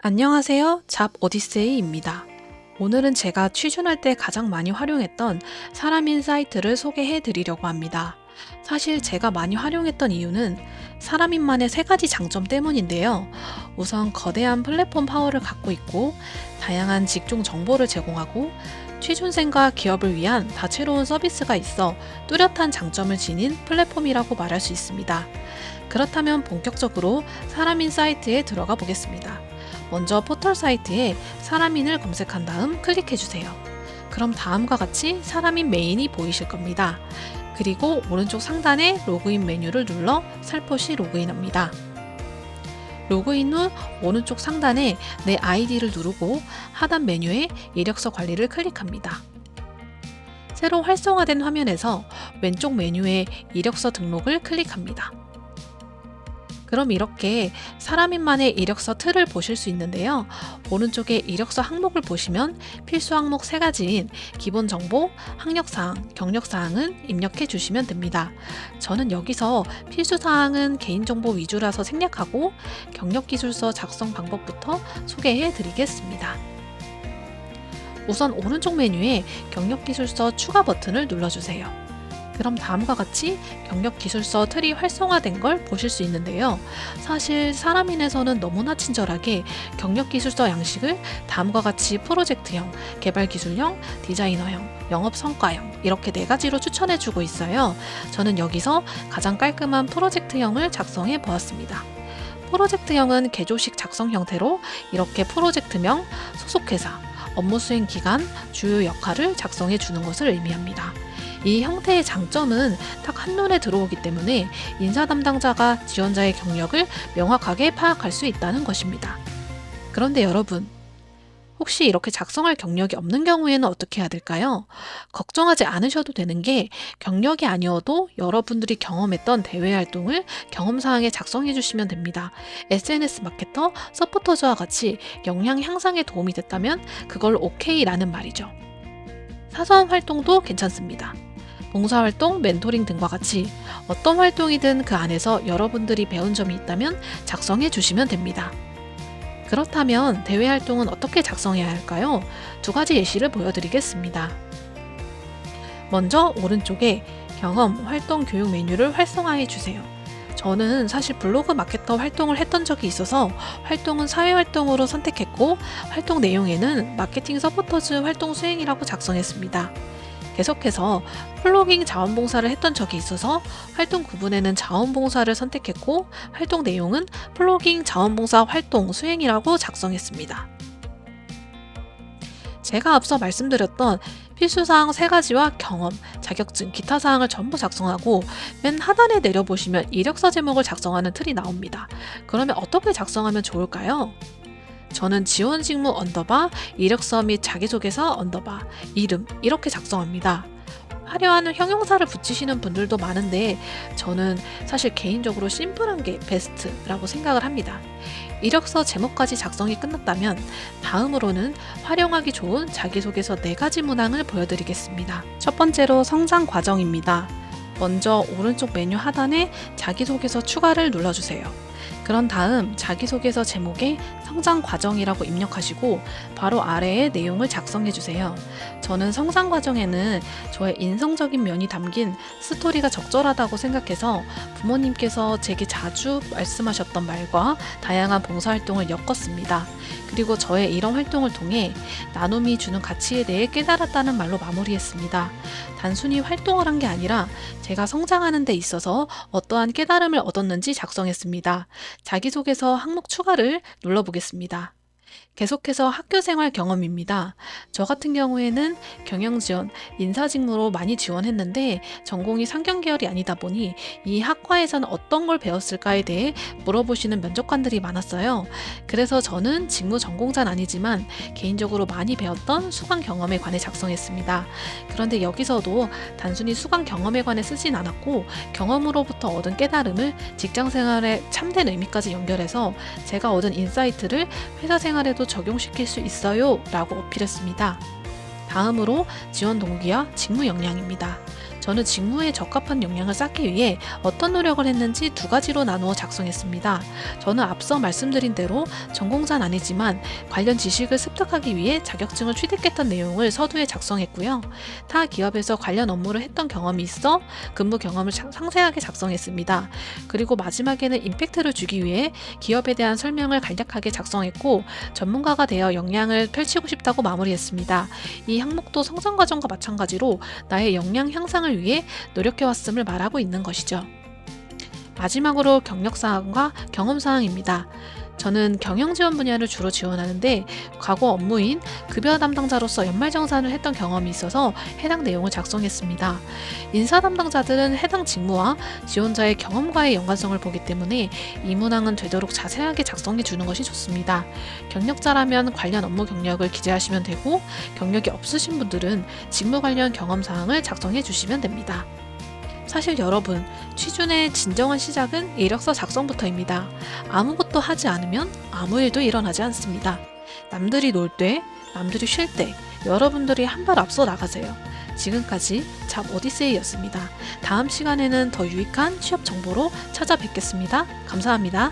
안녕하세요. 잡 오디세이입니다. 오늘은 제가 취준할 때 가장 많이 활용했던 사람인 사이트를 소개해 드리려고 합니다. 사실 제가 많이 활용했던 이유는 사람인만의 세 가지 장점 때문인데요. 우선 거대한 플랫폼 파워를 갖고 있고 다양한 직종 정보를 제공하고 취준생과 기업을 위한 다채로운 서비스가 있어 뚜렷한 장점을 지닌 플랫폼이라고 말할 수 있습니다. 그렇다면 본격적으로 사람인 사이트에 들어가 보겠습니다. 먼저 포털 사이트에 사람인을 검색한 다음 클릭해 주세요. 그럼 다음과 같이 사람인 메인이 보이실 겁니다. 그리고 오른쪽 상단에 로그인 메뉴를 눌러 살포시 로그인합니다. 로그인 후 오른쪽 상단에 내 아이디를 누르고 하단 메뉴에 이력서 관리를 클릭합니다. 새로 활성화된 화면에서 왼쪽 메뉴에 이력서 등록을 클릭합니다. 그럼 이렇게 사람인만의 이력서 틀을 보실 수 있는데요. 오른쪽에 이력서 항목을 보시면 필수 항목 3가지인 기본 정보, 학력사항, 경력사항은 입력해 주시면 됩니다. 저는 여기서 필수사항은 개인정보 위주라서 생략하고 경력기술서 작성 방법부터 소개해 드리겠습니다. 우선 오른쪽 메뉴에 경력기술서 추가 버튼을 눌러주세요. 그럼 다음과 같이 경력기술서 틀이 활성화된 걸 보실 수 있는데요. 사실 사람인에서는 너무나 친절하게 경력기술서 양식을 다음과 같이 프로젝트형, 개발기술형, 디자이너형, 영업성과형 이렇게 4가지로 추천해주고 있어요. 저는 여기서 가장 깔끔한 프로젝트형을 작성해 보았습니다. 프로젝트형은 개조식 작성 형태로 이렇게 프로젝트명, 소속회사, 업무 수행 기간, 주요 역할을 작성해 주는 것을 의미합니다. 이 형태의 장점은 딱 한눈에 들어오기 때문에 인사 담당자가 지원자의 경력을 명확하게 파악할 수 있다는 것입니다. 그런데 여러분, 혹시 이렇게 작성할 경력이 없는 경우에는 어떻게 해야 될까요? 걱정하지 않으셔도 되는 게 경력이 아니어도 여러분들이 경험했던 대외 활동을 경험사항에 작성해 주시면 됩니다. SNS 마케터, 서포터즈와 같이 역량 향상에 도움이 됐다면 그걸 오케이라는 말이죠. 사소한 활동도 괜찮습니다. 봉사활동, 멘토링 등과 같이 어떤 활동이든 그 안에서 여러분들이 배운 점이 있다면 작성해 주시면 됩니다. 그렇다면 대외 활동은 어떻게 작성해야 할까요? 2가지 예시를 보여드리겠습니다. 먼저 오른쪽에 경험, 활동, 교육 메뉴를 활성화해 주세요. 저는 사실 블로그 마케터 활동을 했던 적이 있어서 활동은 사회활동으로 선택했고 활동 내용에는 마케팅 서포터즈 활동 수행이라고 작성했습니다. 계속해서 플로깅 자원봉사를 했던 적이 있어서 활동 구분에는 자원봉사를 선택했고 활동 내용은 플로깅 자원봉사 활동 수행이라고 작성했습니다. 제가 앞서 말씀드렸던 필수사항 3가지와 경험, 자격증, 기타 사항을 전부 작성하고 맨 하단에 내려보시면 이력서 제목을 작성하는 틀이 나옵니다. 그러면 어떻게 작성하면 좋을까요? 저는 지원 직무 언더바, 이력서 및 자기소개서 언더바, 이름 이렇게 작성합니다. 화려한 형용사를 붙이시는 분들도 많은데 저는 사실 개인적으로 심플한 게 베스트라고 생각을 합니다. 이력서 제목까지 작성이 끝났다면 다음으로는 활용하기 좋은 자기소개서 4가지 문항을 보여드리겠습니다. 첫 번째로 성장 과정입니다. 먼저 오른쪽 메뉴 하단에 자기소개서 추가를 눌러주세요. 그런 다음 자기소개서 제목에 성장 과정이라고 입력하시고 바로 아래에 내용을 작성해 주세요. 저는 성장 과정에는 저의 인성적인 면이 담긴 스토리가 적절하다고 생각해서 부모님께서 제게 자주 말씀하셨던 말과 다양한 봉사활동을 엮었습니다. 그리고 저의 이런 활동을 통해 나눔이 주는 가치에 대해 깨달았다는 말로 마무리했습니다. 단순히 활동을 한 게 아니라 제가 성장하는 데 있어서 어떠한 깨달음을 얻었는지 작성했습니다. 자기소개서 항목 추가를 눌러보겠습니다. 계속해서 학교생활 경험입니다. 저 같은 경우에는 경영지원, 인사직무로 많이 지원했는데 전공이 상경계열이 아니다 보니 이 학과에서는 어떤 걸 배웠을까에 대해 물어보시는 면접관들이 많았어요. 그래서 저는 직무 전공자는 아니지만 개인적으로 많이 배웠던 수강 경험에 관해 작성했습니다. 그런데 여기서도 단순히 수강 경험에 관해 쓰진 않았고 경험으로부터 얻은 깨달음을 직장생활에 참된 의미까지 연결해서 제가 얻은 인사이트를 회사 생활에도 적용시킬 수 있어요 라고 어필했습니다. 다음으로 지원 동기와 직무 역량입니다. 저는 직무에 적합한 역량을 쌓기 위해 어떤 노력을 했는지 두 가지로 나누어 작성했습니다. 저는 앞서 말씀드린 대로 전공자는 아니지만 관련 지식을 습득하기 위해 자격증을 취득했던 내용을 서두에 작성했고요. 타 기업에서 관련 업무를 했던 경험이 있어 근무 경험을 상세하게 작성했습니다. 그리고 마지막에는 임팩트를 주기 위해 기업에 대한 설명을 간략하게 작성했고 전문가가 되어 역량을 펼치고 싶다고 마무리했습니다. 이 항목도 성장 과정과 마찬가지로 나의 역량 향상을 위해 노력해왔음을 말하고 있는 것이죠. 마지막으로 경력사항과 경험사항입니다. 저는 경영지원 분야를 주로 지원하는데 과거 업무인 급여 담당자로서 연말정산을 했던 경험이 있어서 해당 내용을 작성했습니다. 인사 담당자들은 해당 직무와 지원자의 경험과의 연관성을 보기 때문에 이 문항은 되도록 자세하게 작성해 주는 것이 좋습니다. 경력자라면 관련 업무 경력을 기재하시면 되고 경력이 없으신 분들은 직무 관련 경험사항을 작성해 주시면 됩니다. 사실 여러분, 취준의 진정한 시작은 이력서 작성부터입니다. 아무것도 하지 않으면 아무 일도 일어나지 않습니다. 남들이 놀 때, 남들이 쉴 때 여러분들이 한 발 앞서 나가세요. 지금까지 잡 오디세이였습니다. 다음 시간에는 더 유익한 취업 정보로 찾아뵙겠습니다. 감사합니다.